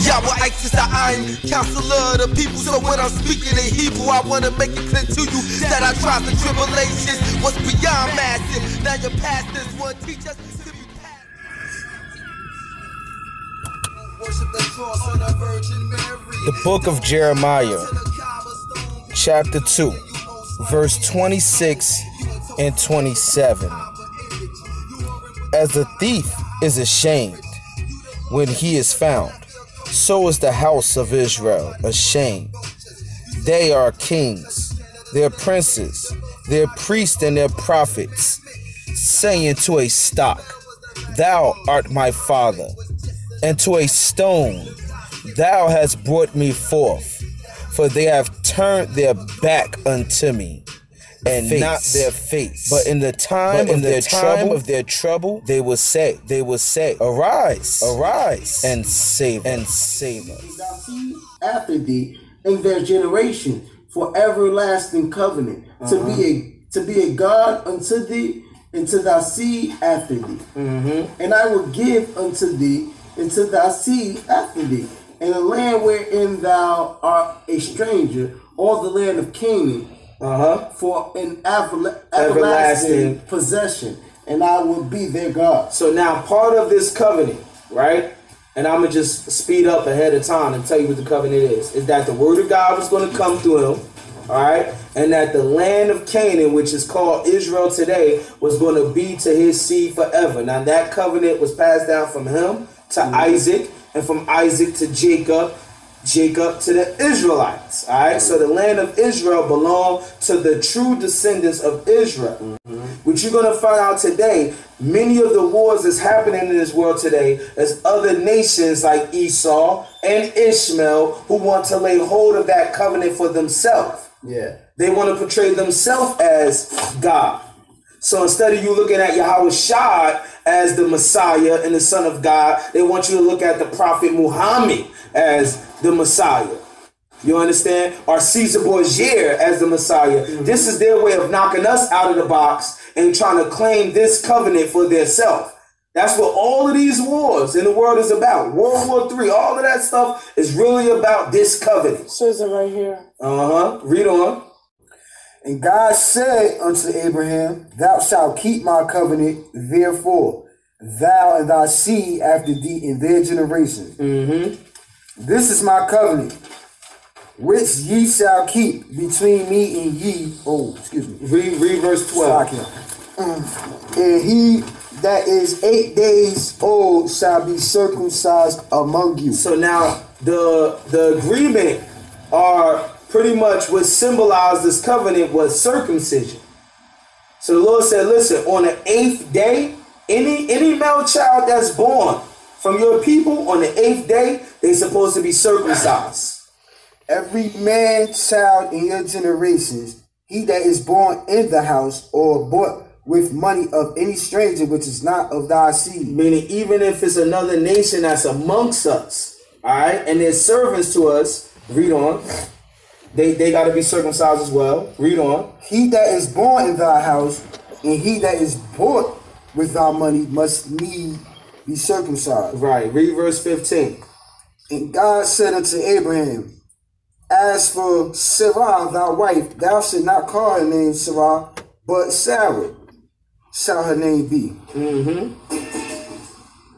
Yahweh Isis, I'm counselor of the people. So when I'm speaking in Hebrew, I want to make it clear to you that our trials and tribulations was beyond massive. Now your pastors want to teach us to be worship the cross of the Virgin Mary. The book of Jeremiah, chapter 2, verse 26 and 27. As the thief is ashamed when he is found, so is the house of Israel ashamed. They are kings, their princes, their priests and their prophets, saying to a stock, Thou art my father, and to a stone, Thou hast brought me forth. For they have turned their back unto me, and not their face. But in the time of their trouble, they will say, Arise, arise, and save us. After thee in their generation for everlasting covenant, to be a God unto thee and to thy seed after thee. And I will give unto thee and to thy seed after thee, in a land wherein thou art a stranger, all the land of Canaan, for an everlasting possession, and I will be their God. So now part of this covenant, right? And I'm going to just speed up ahead of time and tell you what the covenant is that the word of God was going to come through him, all right? And that the land of Canaan, which is called Israel today, was going to be to his seed forever. Now that covenant was passed down from him to Isaac, and from Isaac to Jacob to the Israelites. All right, so the land of Israel belonged to the true descendants of Israel. Which you're going to find out today, many of the wars that's happening in this world today is other nations like Esau and Ishmael who want to lay hold of that covenant for themselves. Yeah. They want to portray themselves as God. So instead of you looking at Yahweh Shai as the Messiah and the Son of God, they want you to look at the Prophet Muhammad as the Messiah. You understand? Or Caesar Borgia as the Messiah. This is their way of knocking us out of the box and trying to claim this covenant for themselves. That's what all of these wars in the world is about. World War III, all of that stuff is really about this covenant. Says it right here. Read on. And God said unto Abraham, Thou shalt keep my covenant, therefore, thou and thy seed after thee in their generations. This is my covenant, which ye shall keep between me and ye. Read verse 12. And he that is 8 days old shall be circumcised among you. So now the agreement are pretty much what symbolized this covenant was circumcision. So the Lord said, listen, on the 8th day, any male child that's born from your people on the 8th day, they're supposed to be circumcised. Every man child in your generations, he that is born in the house or bought with money of any stranger which is not of thy seed. Meaning even if it's another nation that's amongst us, all right, and they're servants to us, read on. They got to be circumcised as well. Read on. He that is born in thy house and he that is bought with thy money must need be circumcised. Right. Read verse 15. And God said unto Abraham, As for Sarah thy wife, thou shalt not call her name Sarah, but Sarah shall her name be.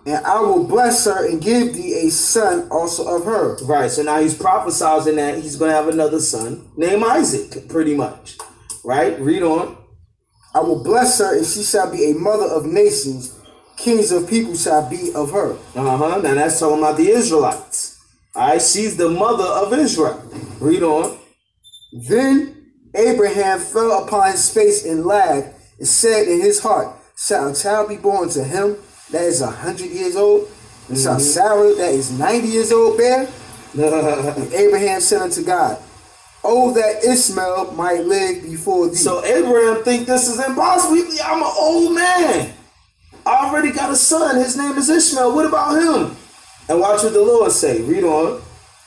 And I will bless her and give thee a son also of her. Right, so now he's prophesizing that he's going to have another son named Isaac, pretty much. Right, read on. I will bless her and she shall be a mother of nations. Kings of people shall be of her. Now that's talking about the Israelites. All right, she's the mother of Israel. Read on. Then Abraham fell upon his face and laughed and said in his heart, Shall a child be born to him that is 100 years old? And shall Sarah that is 90 years old bear? And Abraham said unto God, Oh, that Ishmael might live before thee. So Abraham think this is impossible. I'm an old man. I already got a son. His name is Ishmael. What about him? And watch what the Lord say. Read on.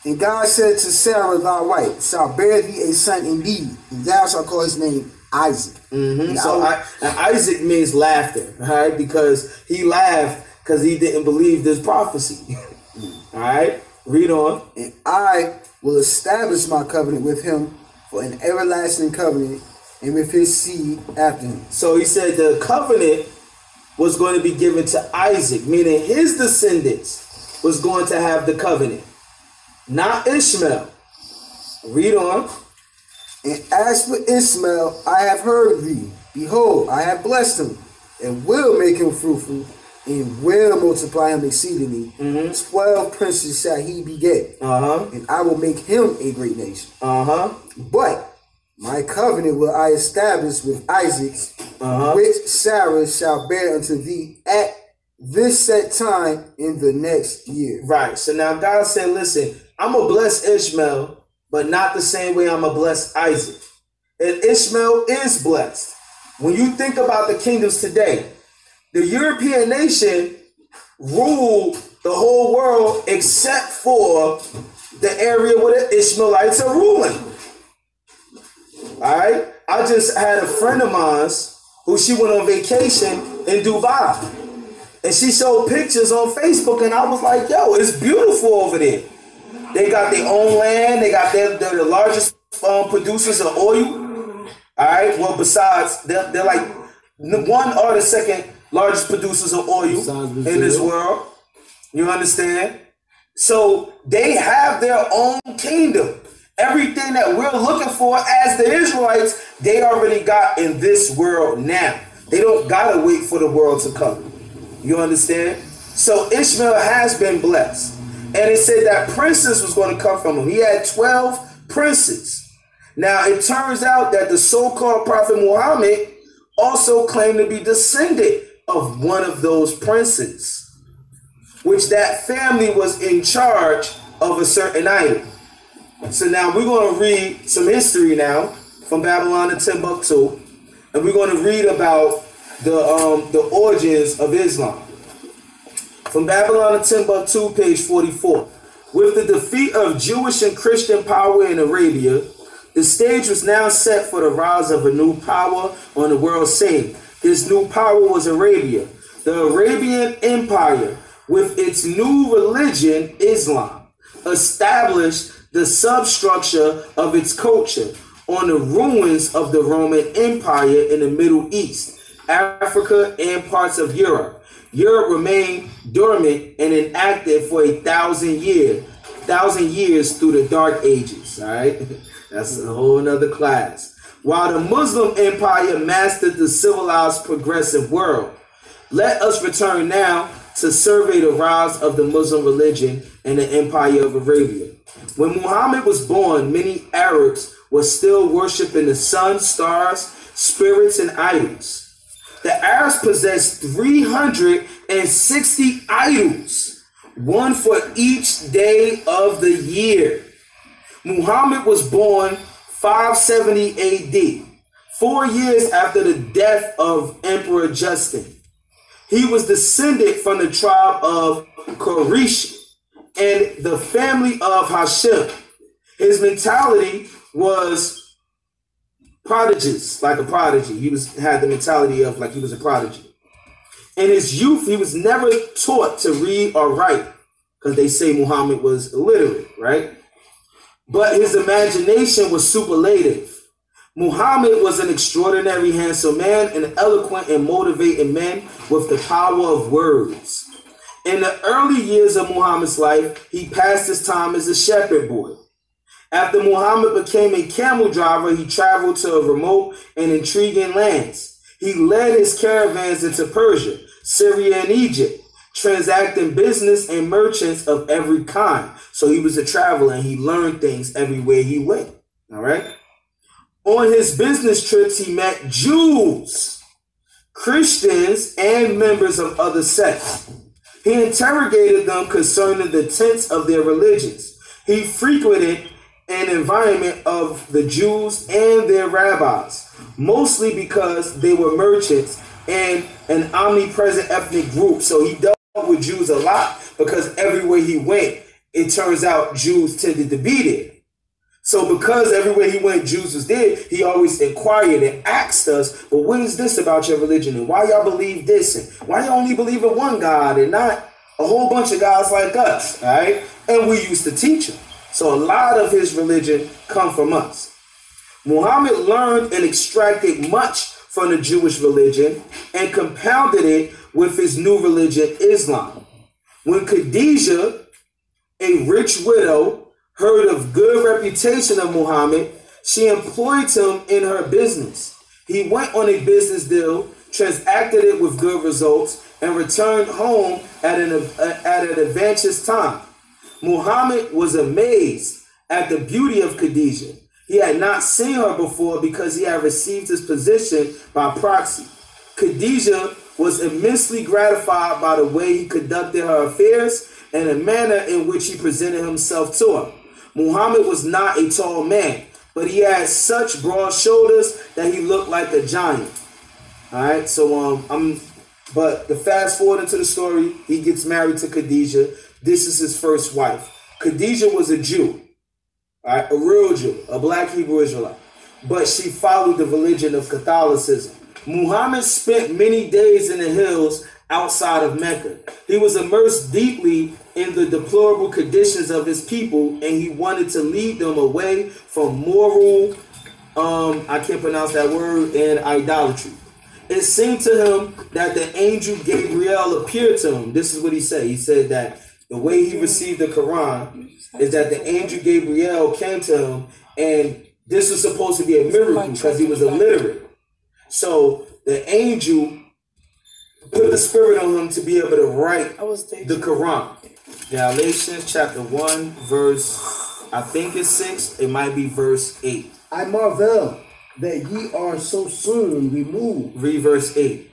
And God said to Sarah thy wife, shall bear thee a son indeed, and thou shalt call his name Isaac. And Isaac means laughter, all right? Because he laughed because he didn't believe this prophecy. All right? Read on. And I will establish my covenant with him for an everlasting covenant, and with his seed after him. So he said the covenant was going to be given to Isaac, meaning his descendants was going to have the covenant, not Ishmael. Read on. And as for Ishmael, I have heard thee. Behold, I have blessed him, and will make him fruitful, and will multiply him exceedingly. 12 princes shall he beget, and I will make him a great nation. But my covenant will I establish with Isaac, which Sarah shall bear unto thee at this set time in the next year. Right. So now God said, listen, I'm going to bless Ishmael, but not the same way I'm going to bless Isaac. And Ishmael is blessed. When you think about the kingdoms today, the European nation ruled the whole world except for the area where the Ishmaelites are ruling. All right? I just had a friend of mine who she went on vacation in Dubai. And she showed pictures on Facebook, and I was like, yo, it's beautiful over there. They got their own land. They got they're the largest producers of oil. All right? Well, besides, they're like one or the second largest producers of oil in this world. You understand? So they have their own kingdom. Everything that we're looking for as the Israelites, they already got in this world now. They don't got to wait for the world to come. You understand? So Ishmael has been blessed. And it said that princes was going to come from him. He had 12 princes. Now, it turns out that the so-called Prophet Muhammad also claimed to be descendant of one of those princes, which that family was in charge of a certain item. So now we're going to read some history now from Babylon to Timbuktu, and we're going to read about the origins of Islam. From Babylon to Timbuktu, page 44. With the defeat of Jewish and Christian power in Arabia, the stage was now set for the rise of a new power on the world scene. This new power was Arabia. The Arabian Empire, with its new religion, Islam, established the substructure of its culture on the ruins of the Roman Empire in the Middle East, Africa, and parts of Europe. Europe remained dormant and inactive for 1,000 years through the Dark Ages. All right, that's a whole nother class. While the Muslim Empire mastered the civilized, progressive world. Let us return now to survey the rise of the Muslim religion and the Empire of Arabia. When Muhammad was born, many Arabs were still worshiping the sun, stars, spirits, and idols. The Arabs possessed 360 idols, one for each day of the year. Muhammad was born 570 AD, 4 years after the death of Emperor Justin. He was descended from the tribe of Quraysh and the family of Hashim. His mentality was prodigious, like a prodigy. He had the mentality of like he was a prodigy. In his youth, he was never taught to read or write, because they say Muhammad was illiterate, right? But his imagination was superlative. Muhammad was an extraordinary handsome man, an eloquent and motivating man with the power of words. In the early years of Muhammad's life, he passed his time as a shepherd boy. After Muhammad became a camel driver, he traveled to remote and intriguing lands. He led his caravans into Persia, Syria, and Egypt, transacting business and merchants of every kind. So he was a traveler and he learned things everywhere he went. All right. On his business trips, he met Jews, Christians, and members of other sects. He interrogated them concerning the tenets of their religions. He frequented an environment of the Jews and their rabbis, mostly because they were merchants and an omnipresent ethnic group. So he dealt with Jews a lot because everywhere he went, it turns out Jews tended to be there. So because everywhere he went, Jews was there, he always inquired and asked us, well, what is this about your religion? And why y'all believe this? And why y'all only believe in one God and not a whole bunch of guys like us, all right? And we used to teach him. So a lot of his religion come from us. Muhammad learned and extracted much from the Jewish religion and compounded it with his new religion, Islam. When Khadijah, a rich widow, heard of good reputation of Muhammad, she employed him in her business. He went on a business deal, transacted it with good results, and returned home at an advantageous time. Muhammad was amazed at the beauty of Khadijah. He had not seen her before because he had received his position by proxy. Khadijah was immensely gratified by the way he conducted her affairs and the manner in which he presented himself to her. Muhammad was not a tall man, but he had such broad shoulders that he looked like a giant. All right, so but the fast forward into the story, he gets married to Khadijah. This is his first wife. Khadijah was a Jew, all right, a real Jew, a black Hebrew Israelite, but she followed the religion of Catholicism. Muhammad spent many days in the hills outside of Mecca. He was immersed deeply in the deplorable conditions of his people, and he wanted to lead them away from moral, I can't pronounce that word, and idolatry. It seemed to him that the angel Gabriel appeared to him. This is what he said. He said that the way he received the Quran is that the angel Gabriel came to him, and this was supposed to be a miracle because he was illiterate. So the angel put the spirit on him to be able to write the Quran. Galatians chapter 1, verse, I think it's 6. It might be verse 8. I marvel that ye are so soon removed. Read verse 8.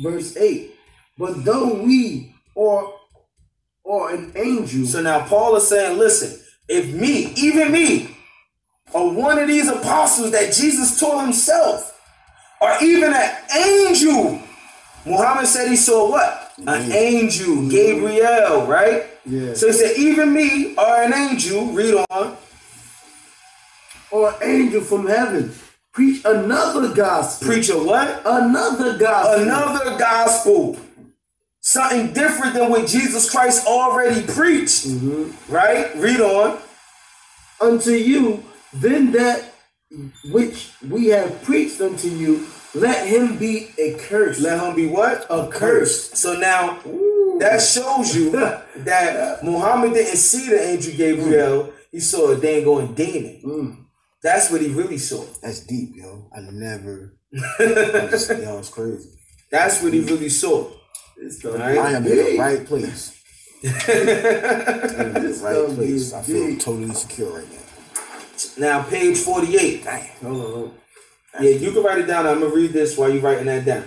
Verse 8. But though we or an angel. So now Paul is saying, listen, if me, even me, or one of these apostles that Jesus taught himself, or even an angel, Muhammad said he saw what? An angel, Gabriel, right? Yeah. So he said, even me or an angel, read on. Or an angel from heaven. Preach another gospel. Preach a what? Another gospel. Another gospel. Something different than what Jesus Christ already preached. Mm-hmm. Right? Read on. Unto you, then that which we have preached unto you, let him be accursed. Let him be what? Accursed. So now, that shows you that Muhammad didn't see the angel Gabriel. He saw a dang going demon. That's what he really saw. That's deep, yo. I never. It's crazy. That's what he really saw. Right? I am in the right place. I'm in the right place. I feel totally secure right now. Now, page 48. Dang. Hold on. Yeah, you can write it down. I'm going to read this while you're writing that down.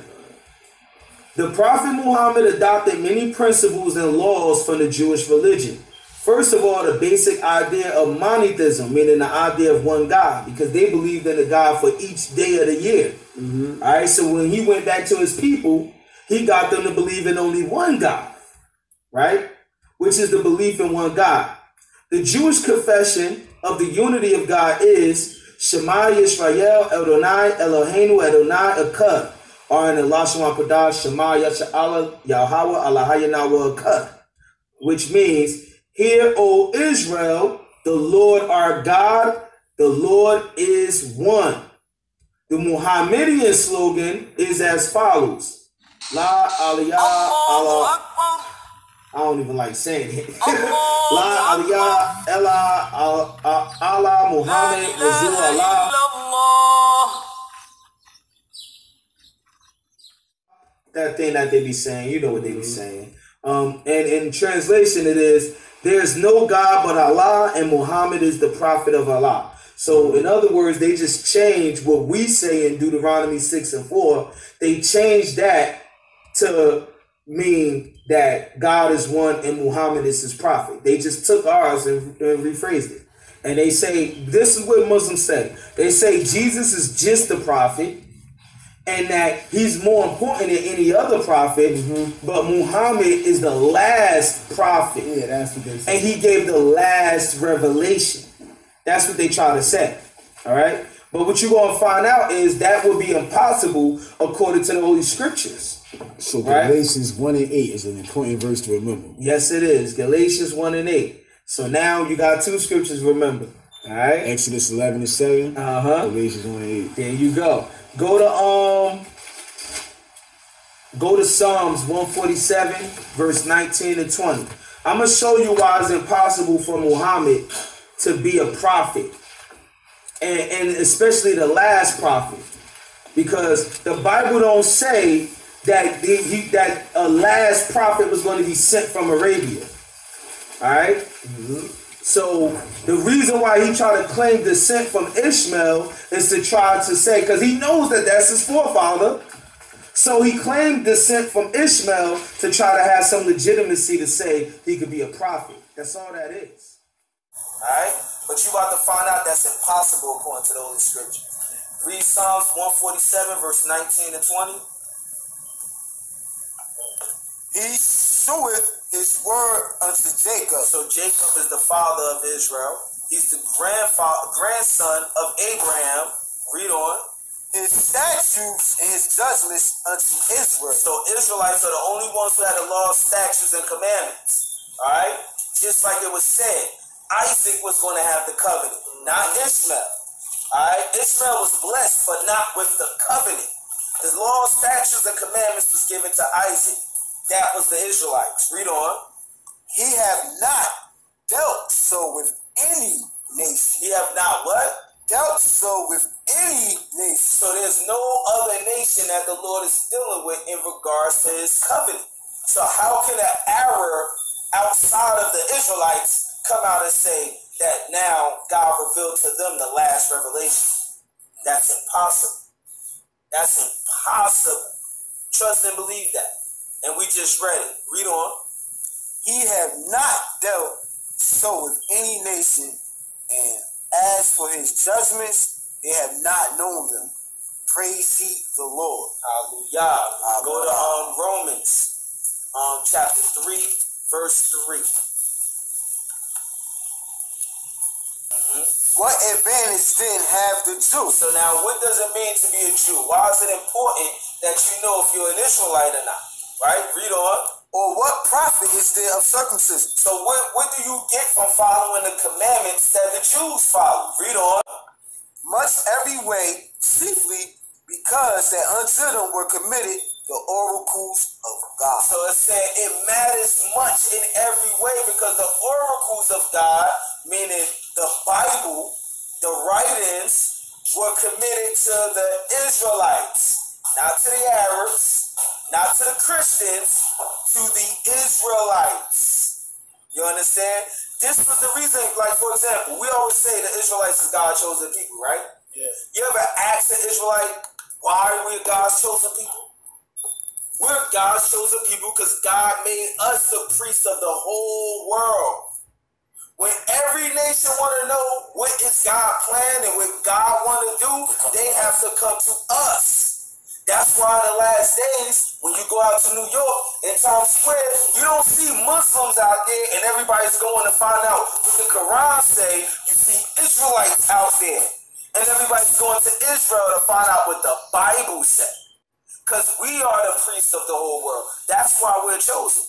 The Prophet Muhammad adopted many principles and laws from the Jewish religion. First of all, the basic idea of monotheism, meaning the idea of one God, because they believed in a God for each day of the year. Mm-hmm. All right, so when he went back to his people, he got them to believe in only one God, right? Which is the belief in one God. The Jewish confession of the unity of God is Shema Yisrael Adonai Eloheinu Adonai Echad, or in the Lashon HaKodesh Shema Yasha'Allah Yahweh Allahayanawa Echad, which means, hear, O Israel, the Lord our God, the Lord is one. The Muhammadian slogan is as follows: La Aliyah Allah. I don't even like saying it. La Aliyah Allah Muhammad Rasul Allah. That thing that they be saying, you know what they be saying. And in translation, it is, there is no God but Allah, and Muhammad is the prophet of Allah. So in other words, they just changed what we say in Deuteronomy 6:4. They changed that to mean that God is one and Muhammad is his prophet. They just took ours and rephrased it. And they say, this is what Muslims say. They say Jesus is just the prophet, and that he's more important than any other prophet, but Muhammad is the last prophet. Yeah, that's what they say. And he gave the last revelation. That's what they try to say. All right? But what you're going to find out is that would be impossible according to the Holy Scriptures. So Galatians 1 and 8 is an important verse to remember. Yes, it is. Galatians 1 and 8. So now you got two scriptures to remember. All right. Exodus 11 and 7. Galatians 1 and 8. There you go. Go to Psalms 147, verse 19 and 20. I'm gonna show you why it's impossible for Muhammad to be a prophet, and especially the last prophet, because the Bible don't say that that a last prophet was going to be sent from Arabia. All right. So the reason why he tried to claim descent from Ishmael is to try to say, because he knows that that's his forefather. So he claimed descent from Ishmael to try to have some legitimacy to say he could be a prophet. That's all that is. All right? But you about to find out that's impossible according to the Holy Scriptures. Read Psalms 147, verse 19 and 20. He showeth his word unto Jacob. So Jacob is the father of Israel. He's the grandson of Abraham. Read on. His statutes and his judgments unto Israel. So Israelites are the only ones who had the law, statutes, and commandments. All right? Just like it was said, Isaac was going to have the covenant, not Ishmael. All right? Ishmael was blessed, but not with the covenant. The law, statutes, and commandments was given to Isaac. That was the Israelites. Read on. He have not dealt so with any nation. He have not what? Dealt so with any nation. So there's no other nation that the Lord is dealing with in regards to his covenant. So how can an Arab outside of the Israelites come out and say that now God revealed to them the last revelation? That's impossible. That's impossible. Trust and believe that. And we just read it. Read on. He have not dealt so with any nation, and as for his judgments, they have not known them. Praise ye the Lord. Hallelujah. Go to Romans chapter 3, verse 3. What advantage then have the Jew? So now what does it mean to be a Jew? Why is it important that you know if you're an Israelite or not? Right? Read on. Or what profit is there of circumcision? So what do you get from following the commandments that the Jews follow? Read on. Much every way, chiefly because that unto them were committed the oracles of God. So it said it matters much in every way because the oracles of God, meaning the Bible, the writings, were committed to the Israelites, not to the Arabs, not to the Christians, to the Israelites. You understand? This was the reason, like, for example, we always say the Israelites is God's chosen people, right? Yeah. You ever ask an Israelite, why are we God's chosen people? We're God's chosen people because God made us the priests of the whole world. When every nation want to know what is God plan and what God want to do, they have to come to us. That's why in the last days, when you go out to New York in Times Square, you don't see Muslims out there and everybody's going to find out what the Quran say. You see Israelites out there. And everybody's going to Israel to find out what the Bible said. Because we are the priests of the whole world. That's why we're chosen.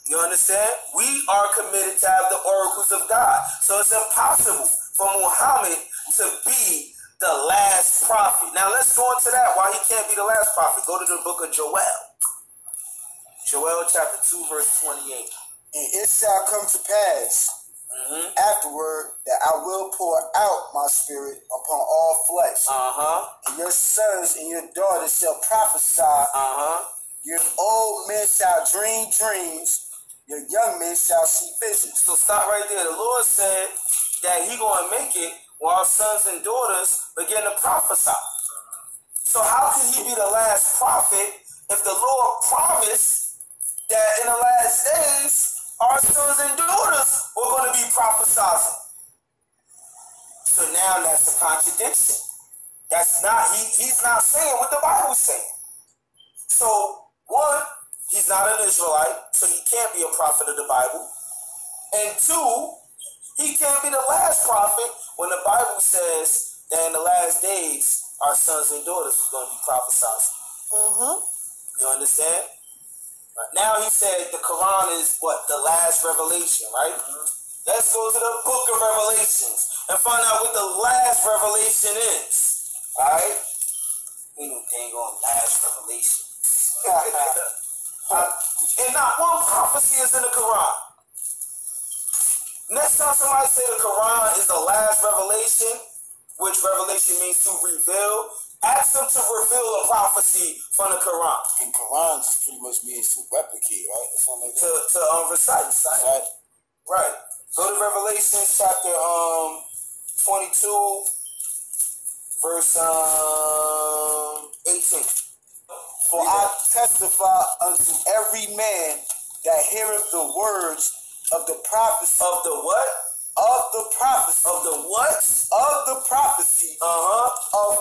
You understand? We are committed to have the oracles of God. So it's impossible for Muhammad to be the last prophet. Now let's go into that. Why he can't be the last prophet? Go to the book of Joel. Joel chapter 2 verse 28. And it shall come to pass afterward that I will pour out my spirit upon all flesh. And your sons and your daughters shall prophesy. Your old men shall dream dreams. Your young men shall see visions. So stop right there. The Lord said that he going to make it while sons and daughters begin to prophesy. So how can he be the last prophet if the Lord promised that in the last days our sons and daughters were going to be prophesying? So now that's a contradiction. That's not, he's not saying what the Bible's saying. So one, he's not an Israelite, so he can't be a prophet of the Bible. And two, he can't be the last prophet when the Bible says that in the last days, our sons and daughters are going to be prophesying. You understand? Right. Now he said the Quran is what? The last revelation, right? Let's go to the book of Revelations and find out what the last revelation is. Alright? We know dang on last revelation. And not one prophecy is in the Quran. Next time somebody say the Quran is the last revelation, which revelation means to reveal, ask them to reveal a prophecy from the Quran. And Quran just pretty much means to replicate, right? Or something like that. To recite. Right. Go to Revelation chapter 22, verse 18. For I testify unto every man that heareth the words of the prophecy. Of the what? Of the prophecy. Of the what? Of the prophecy. Of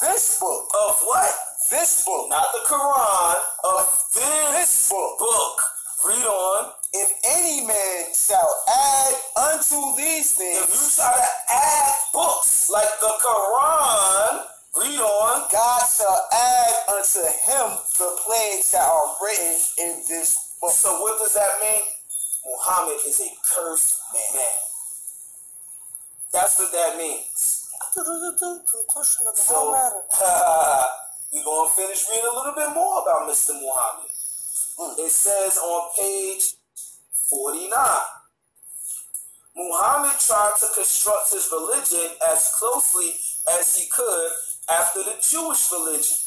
this book. Of what? This book. Not the Quran. Of this book. Read on. If any man shall add unto these things. If you try to add books like the Quran, read on. God shall add unto him the plagues that are written in this book. So what does that mean? Muhammad is a cursed man. That's what that means. So, we're going to finish reading a little bit more about Mr. Muhammad. It says on page 49, Muhammad tried to construct his religion as closely as he could after the Jewish religion.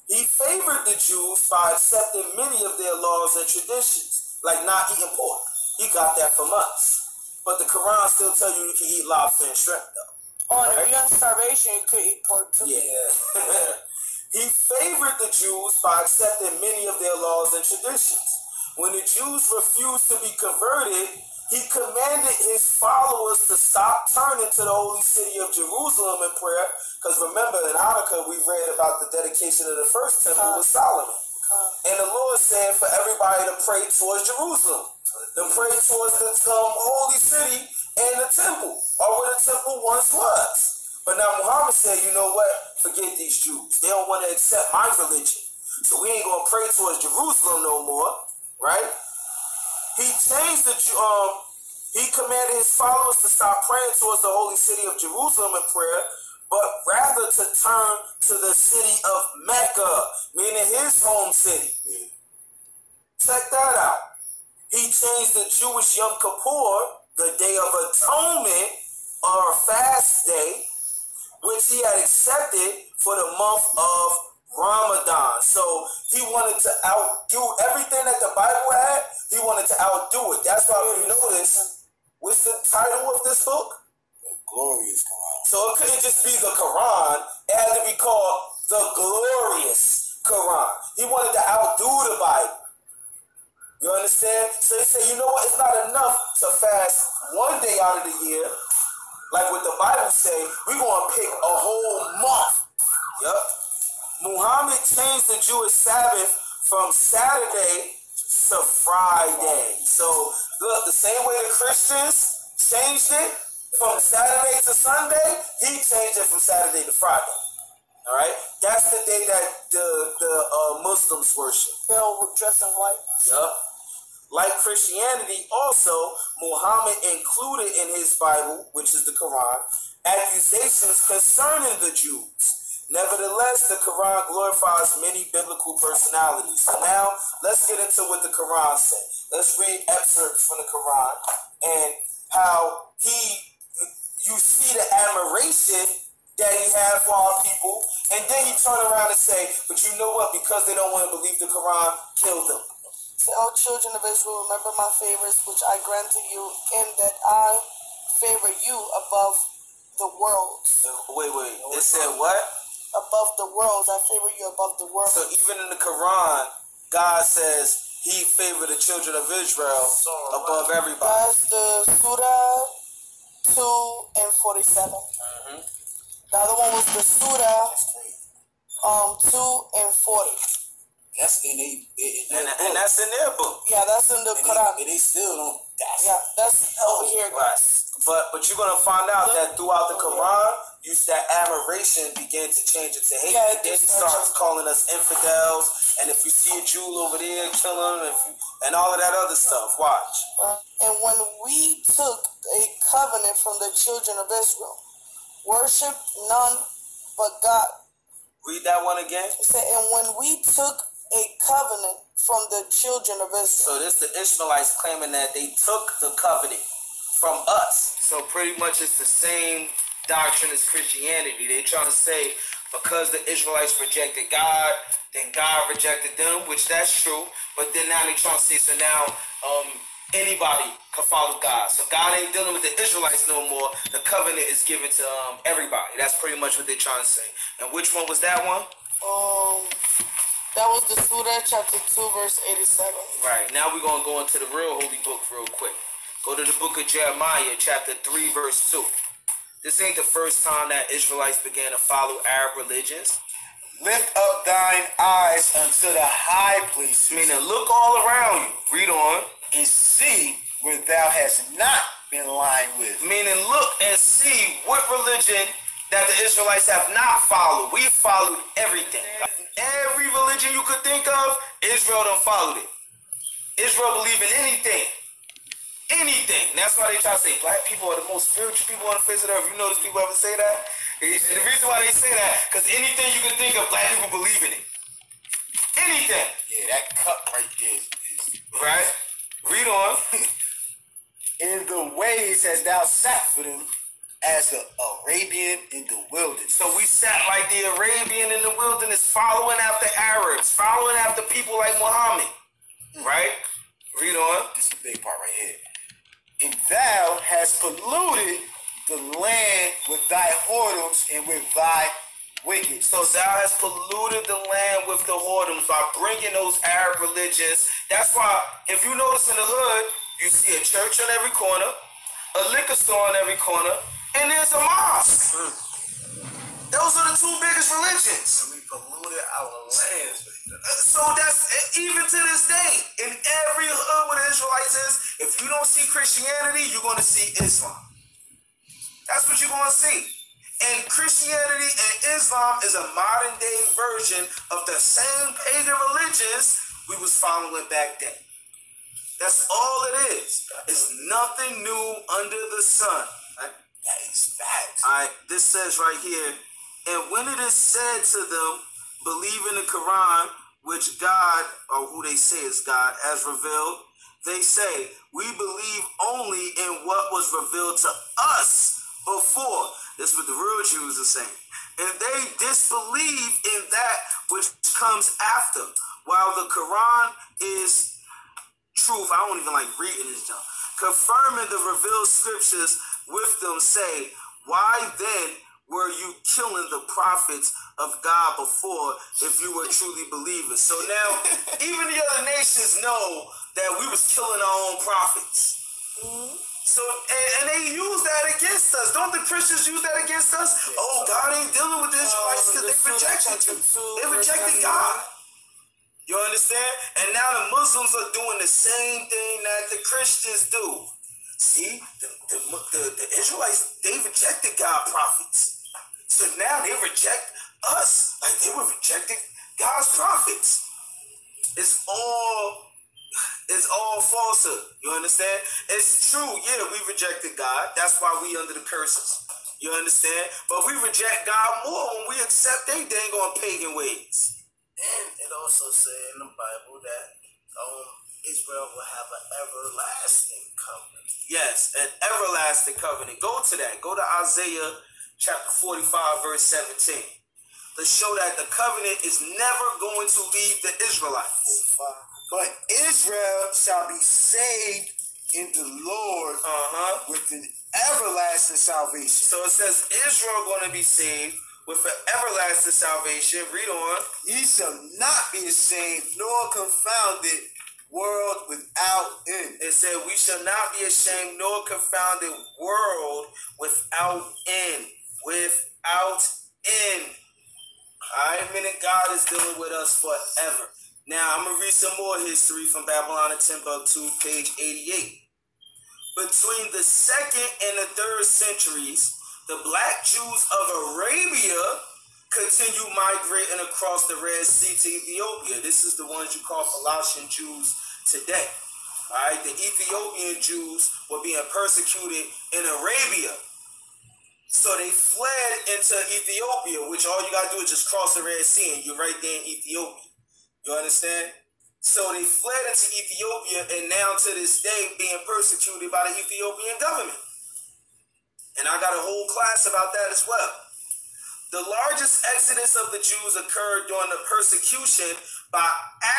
He favored the Jews by accepting many of their laws and traditions, like not eating pork. He got that from us. But the Quran still tells you can eat lobster and shrimp, though. Oh, and if you're on starvation, you could eat pork, too. Yeah. He favored the Jews by accepting many of their laws and traditions. When the Jews refused to be converted, he commanded his followers to stop turning to the holy city of Jerusalem in prayer. Because remember, in Hanukkah, we read about the dedication of the first temple with Solomon. And the Lord said for everybody to pray towards Jerusalem, to pray towards the holy city and the temple, or where the temple once was. But now Muhammad said, you know what? Forget these Jews. They don't want to accept my religion. So we ain't going to pray towards Jerusalem no more, right? He changed he commanded his followers to stop praying towards the holy city of Jerusalem in prayer, but rather to turn to the city of Mecca, meaning his home city. Check that out. He changed the Jewish Yom Kippur, the Day of Atonement, or fast day, which he had accepted for the month of Ramadan. So he wanted to outdo everything that the Bible had. He wanted to outdo it. That's why we notice, what's the title of this book? The Glorious Quran. So it couldn't just be the Quran. It had to be called the Glorious Quran. He wanted to outdo the Bible. You understand? So they say, you know what? It's not enough to fast one day out of the year. Like what the Bible say, we're going to pick a whole month. Yep. Muhammad changed the Jewish Sabbath from Saturday to Friday. So look, the same way the Christians changed it from Saturday to Sunday, he changed it from Saturday to Friday. All right? That's the day that the Muslims worship. They'll dress in white. Yep. Like Christianity, also, Muhammad included in his Bible, which is the Quran, accusations concerning the Jews. Nevertheless, the Quran glorifies many biblical personalities. So now, let's get into what the Quran said. Let's read excerpts from the Quran and how you see the admiration that he had for our people, and then he turned around and say, but you know what? Because they don't want to believe the Quran, kill them. Say, O children of Israel, remember my favors which I grant to you, in that I favor you above the worlds. Wait. It said what? Above the worlds. I favor you above the worlds. So even in the Quran, God says he favored the children of Israel above everybody. That's the Surah 2 and 47. The other one was the Surah 2 and 40. That's in and that's in their book. Yeah, that's in the Quran. And they still don't. That's over here, guys. But you're gonna find out that throughout the Quran, that admiration began to change into hate. Yeah, and then he starts calling us infidels. And if you see a Jew over there, kill him. And all of that other stuff. Watch. And when we took a covenant from the children of Israel, worship none but God. Read that one again. It said, and when we took a covenant from the children of Israel. So this the Ishmaelites claiming that they took the covenant from us. So pretty much it's the same doctrine as Christianity. They trying to say because the Israelites rejected God, then God rejected them, which that's true. But then now they trying to say, so now anybody can follow God. So God ain't dealing with the Israelites no more. The covenant is given to everybody. That's pretty much what they're trying to say. And which one was that one? That was the Surah chapter 2 verse 87. Right. Now we're going to go into the real holy book real quick. Go to the book of Jeremiah chapter 3 verse 2. This ain't the first time that Israelites began to follow Arab religions. Lift up thine eyes unto the high places. Meaning look all around you. Read on. And see where thou hast not been lying with. Meaning look and see what religion that the Israelites have not followed. We followed everything. Every religion you could think of, Israel done followed it. Israel believe in anything. Anything. That's why they try to say black people are the most spiritual people on the face of the earth. You notice people ever say that? And the reason why they say that, because anything you can think of, black people believe in it. Anything. Yeah, that cup right there is right. Read on. In the ways as thou sat for them, as the Arabian in the wilderness. So we sat like the Arabian in the wilderness, following after Arabs, following after people like Muhammad. Right? Read on. This is the big part right here. And thou hast polluted the land with thy whoredoms and with thy wickedness. So thou hast polluted the land with the whoredoms by bringing those Arab religions. That's why, if you notice in the hood, you see a church on every corner, a liquor store on every corner, and there's a mosque. Those are the two biggest religions. And we polluted our lands. So that's, even to this day, in every hood where the Israelites is, if you don't see Christianity, you're going to see Islam. That's what you're going to see. And Christianity and Islam is a modern day version of the same pagan religions we was following back then. That's all it is. It's nothing new under the sun. That is facts. Alright, this says right here, and when it is said to them, believe in the Quran, which God, or who they say is God, has revealed, they say, we believe only in what was revealed to us before. This is what the real Jews are saying. And they disbelieve in that which comes after, while the Quran is truth. I don't even like reading this junk. Confirming the revealed scriptures with them, say, why then were you killing the prophets of God before if you were truly believers? So now, even the other nations know that we was killing our own prophets. So, and they use that against us. Don't the Christians use that against us? Oh, God ain't dealing with the Israelites because they rejected you. They rejected God. You understand? And now the Muslims are doing the same thing that the Christians do. See, the Israelites, they rejected God's prophets. So now they reject us like they were rejecting God's prophets. It's all falsehood. You understand? It's true, yeah, we rejected God. That's why we under the curses. You understand? But we reject God more when we accept they dang on pagan ways. And it also said in the Bible that Israel will have an everlasting covenant. Yes, an everlasting covenant. Go to that. Go to Isaiah chapter 45, verse 17. To show that the covenant is never going to leave the Israelites. But Israel shall be saved in the Lord with an everlasting salvation. So it says Israel going to be saved with an everlasting salvation. Read on. Ye shall not be ashamed nor confounded, world without end. It said we shall not be ashamed nor confounded, world without end. Without end. Alright, meaning God is dealing with us forever. Now I'm gonna read some more history from Babylon and Timbuktu, page 88. Between the 2nd and the 3rd centuries, The black Jews of Arabia continue migrating across the Red Sea to Ethiopia. This is the ones you call Phoenician Jews today. All right, the Ethiopian Jews were being persecuted in Arabia. So they fled into Ethiopia, which all you got to do is just cross the Red Sea and you're right there in Ethiopia. You understand? So they fled into Ethiopia and now to this day being persecuted by the Ethiopian government. And I got a whole class about that as well. The largest exodus of the Jews occurred during the persecution by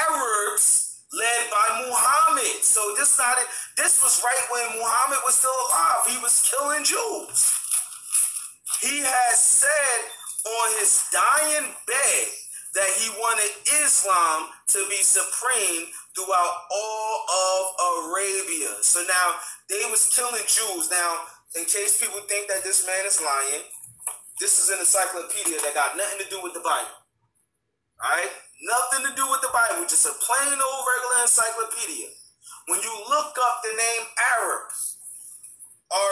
Arabs led by Muhammad. So this was right when Muhammad was still alive. He was killing Jews. He has said on his dying bed that he wanted Islam to be supreme throughout all of Arabia. So now they was killing Jews. Now, in case people think that this man is lying, this is an encyclopedia that got nothing to do with the Bible. All right? Nothing to do with the Bible, just a plain old regular encyclopedia. When you look up the name Arabs, or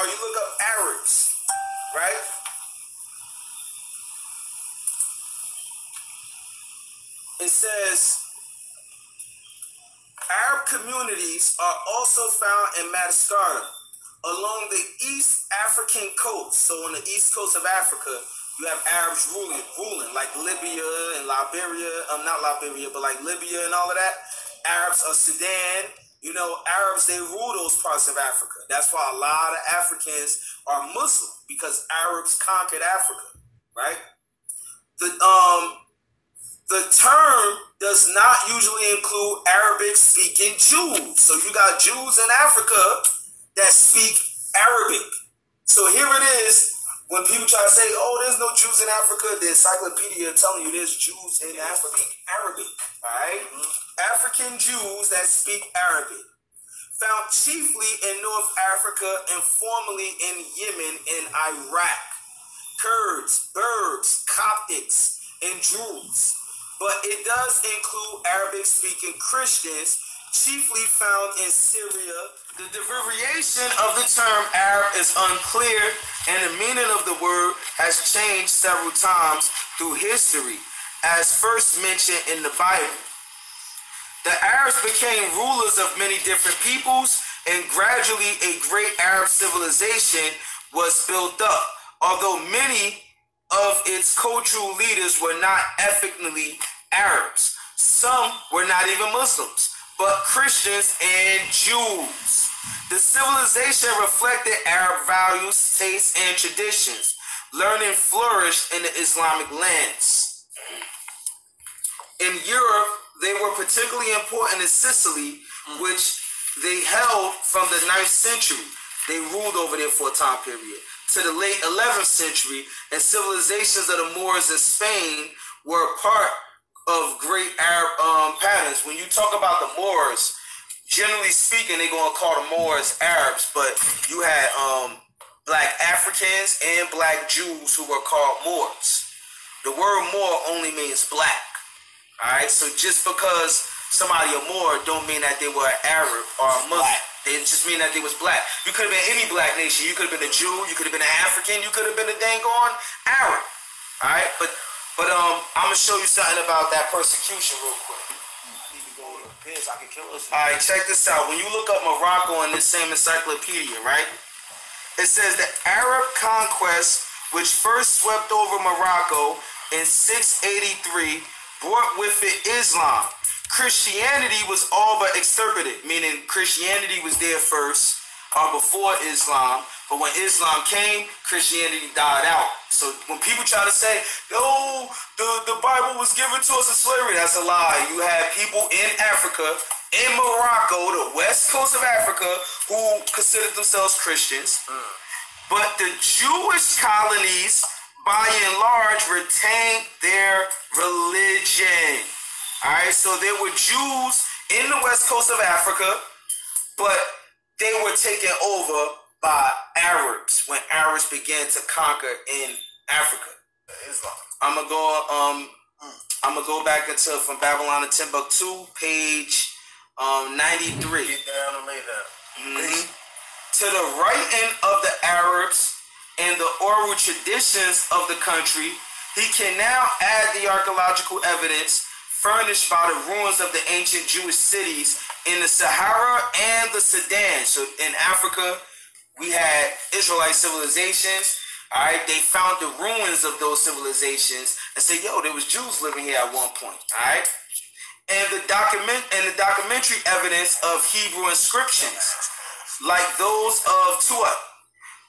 you look up Arabs, right? It says Arab communities are also found in Madagascar along the East African coast. So on the east coast of Africa, you have Arabs ruling like Libya and Liberia. Not Liberia, but like Libya and all of that. Arabs of Sudan. You know, Arabs, they rule those parts of Africa. That's why a lot of Africans are Muslim, because Arabs conquered Africa, right? The term does not usually include Arabic-speaking Jews. So you got Jews in Africa that speak Arabic. So here it is. When people try to say, oh, there's no Jews in Africa, the encyclopedia telling you there's Jews in Africa. Arabic, all right? African Jews that speak Arabic. Found chiefly in North Africa and formerly in Yemen and Iraq. Kurds, Berbers, Coptics, and Druze. But it does include Arabic-speaking Christians, chiefly found in Syria. The derivation of the term Arab is unclear, and the meaning of the word has changed several times through history, as first mentioned in the Bible. The Arabs became rulers of many different peoples, and gradually a great Arab civilization was built up, although many of its cultural leaders were not ethnically Arabs. Some were not even Muslims, but Christians and Jews. The civilization reflected Arab values, tastes, and traditions. Learning flourished in the Islamic lands. In Europe, they were particularly important in Sicily, which they held from the 9th century. They ruled over there for a time period. To the late 11th century, and civilizations of the Moors in Spain were part of great Arab patterns. When you talk about the Moors, generally speaking, they're going to call the Moors Arabs, but you had black Africans and black Jews who were called Moors. The word Moor only means black. All right, so just because somebody a Moor don't mean that they were Arab or a Muslim. It just mean that they was black. You could have been any black nation. You could have been a Jew. You could have been an African. You could have been a dang on Arab. All right, but I'm gonna show you something about that persecution real quick. I need to go to Piz. I can kill us. All right, check this out. When you look up Morocco in this same encyclopedia, right? It says the Arab conquest, which first swept over Morocco in 683, brought with it Islam. Christianity was all but extirpated, meaning Christianity was there first or before Islam, but when Islam came, Christianity died out. So when people try to say, yo, the Bible was given to us in slavery, that's a lie. You had people in Africa, in Morocco, the west coast of Africa, who considered themselves Christians, but the Jewish colonies, by and large, retained their religion. All right, so there were Jews in the west coast of Africa, but they were taken over by Arabs when Arabs began to conquer in Africa. Islam. I'm gonna go back into From Babylon to Timbuktu, page 93. Get down and lay down. To the right end of the Arabs and the oral traditions of the country, he can now add the archaeological evidence furnished by the ruins of the ancient Jewish cities in the Sahara and the Sudan. So in Africa, we had Israelite civilizations. All right, they found the ruins of those civilizations and said, "Yo, there was Jews living here at one point." All right, and the documentary evidence of Hebrew inscriptions, like those of Tuat,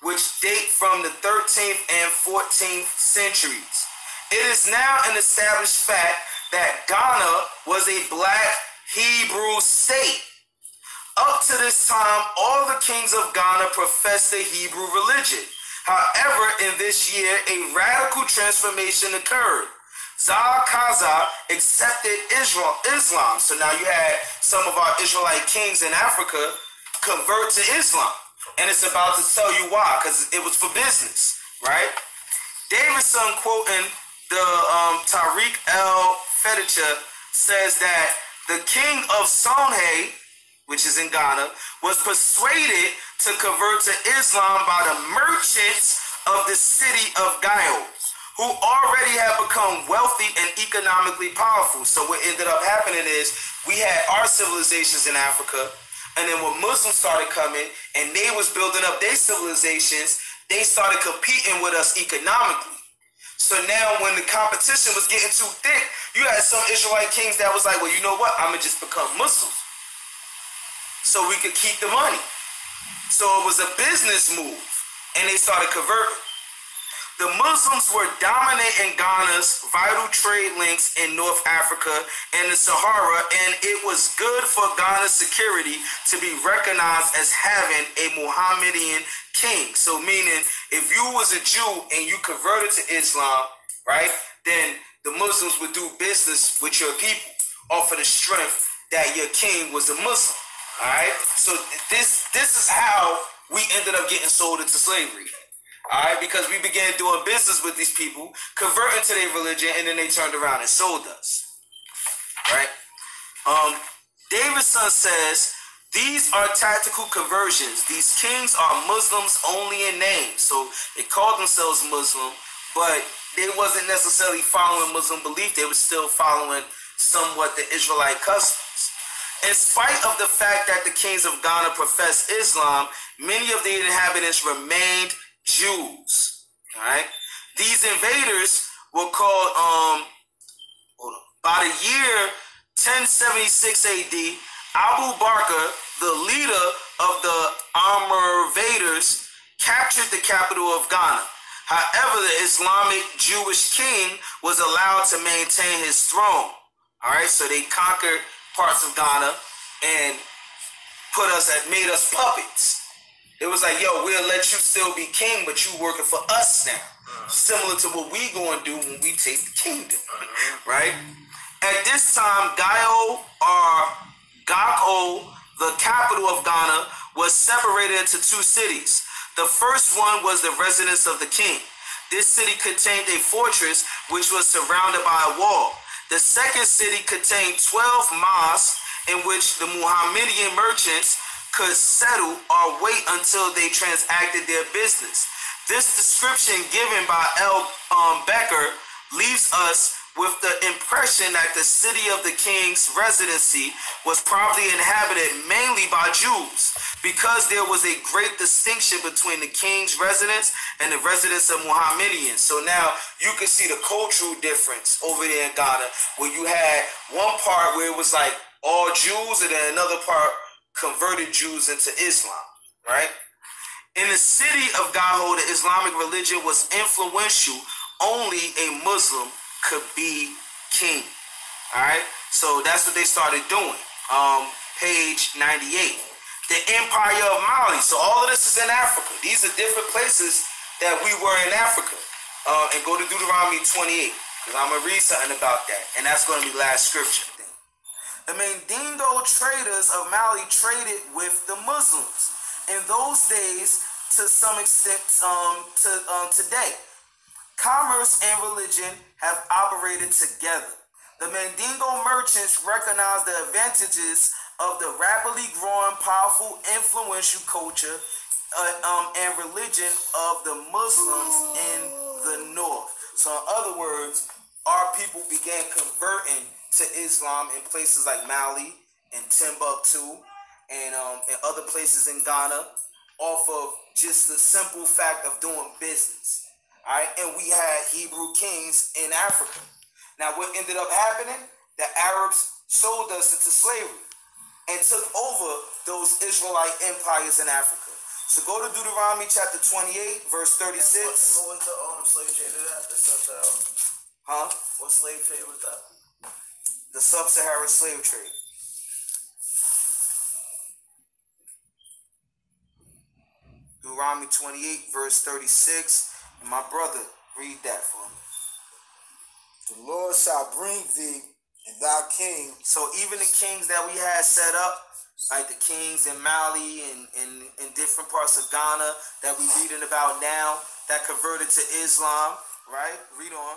which date from the 13th and 14th centuries. It is now an established fact that Ghana was a black Hebrew state. Up to this time, all the kings of Ghana professed the Hebrew religion. However, in this year, a radical transformation occurred. Zar Kaza accepted Islam. So now you had some of our Israelite kings in Africa convert to Islam. And it's about to tell you why, because it was for business, right? Davidson, quoting the Tariq el-Feticha, says that the king of Songhai, which is in Ghana, was persuaded to convert to Islam by the merchants of the city of Gao, who already had become wealthy and economically powerful. So what ended up happening is we had our civilizations in Africa, and then when Muslims started coming and they was building up their civilizations, they started competing with us economically. So now when the competition was getting too thick, you had some Israelite kings that was like, well, you know what? I'm going to just become Muslims so we could keep the money. So it was a business move, and they started converting. The Muslims were dominating Ghana's vital trade links in North Africa and the Sahara, and it was good for Ghana's security to be recognized as having a Mohammedan king. So meaning, if you was a Jew and you converted to Islam, right, then the Muslims would do business with your people off of the strength that your king was a Muslim. All right, so this is how we ended up getting sold into slavery. All right, because we began doing business with these people, converting to their religion, and then they turned around and sold us. Right? Davidson says these are tactical conversions. These kings are Muslims only in name, so they called themselves Muslim, but they wasn't necessarily following Muslim belief. They were still following somewhat the Israelite customs. In spite of the fact that the kings of Ghana professed Islam, many of the inhabitants remained Jews. All right, these invaders were called by the year 1076 AD. Abu Bakr, the leader of the Almoravids, captured the capital of Ghana. However, the Islamic Jewish king was allowed to maintain his throne. All right, so they conquered parts of Ghana and made us puppets. It was like, yo, we'll let you still be king, but you working for us now. Similar to what we gonna do when we take the kingdom, right? At this time, Gao, the capital of Ghana, was separated into two cities. The first one was the residence of the king. This city contained a fortress which was surrounded by a wall. The second city contained 12 mosques in which the Mohammedan merchants could settle or wait until they transacted their business. This description given by Becker leaves us with the impression that the city of the king's residency was probably inhabited mainly by Jews, because there was a great distinction between the king's residence and the residence of Mohammedans. So now you can see the cultural difference over there in Ghana, where you had one part where it was like all Jews, and then another part converted Jews into Islam, right? In the city of Gaho, the Islamic religion was influential. Only a Muslim could be king. All right, so that's what they started doing. Page 98. The Empire of Mali. So all of this is in Africa. These are different places that we were in Africa. And go to Deuteronomy 28, because I'm gonna read something about that, and that's gonna be last scripture. The Mandingo traders of Mali traded with the Muslims in those days, to some extent, today. Commerce and religion have operated together. The Mandingo merchants recognized the advantages of the rapidly growing, powerful, influential culture and religion of the Muslims in the north. So in other words, our people began converting to Islam in places like Mali and Timbuktu and other places in Ghana off of just the simple fact of doing business. All right, and we had Hebrew kings in Africa. Now, what ended up happening? The Arabs sold us into slavery and took over those Israelite empires in Africa. So go to Deuteronomy chapter 28, verse 36. What was the slave trade of that? The Sub-Saharan? Huh? What slave trade was that? The Sub-Saharan slave trade. Deuteronomy 28, verse 36. And my brother, read that for me. The Lord shall bring thee and thy king. So even the kings that we had set up, like the kings in Mali and in different parts of Ghana that we reading about now, that converted to Islam, right? Read on.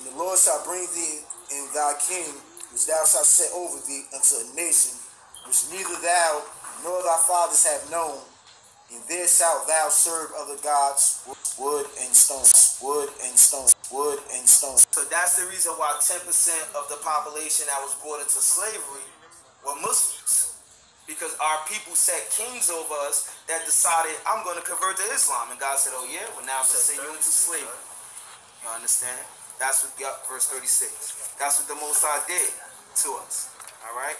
And the Lord shall bring thee and thy king, which thou shalt set over thee, unto a nation which neither thou nor thy fathers have known, and there shalt thou serve other gods, wood and stone, wood and stone, wood and stone. So that's the reason why 10% of the population that was brought into slavery were Muslims. Because our people set kings over us that decided, I'm going to convert to Islam. And God said, oh yeah, well now I'm going to send you into slavery. You understand? That's what, verse 36. That's what the Most High did to us. All right?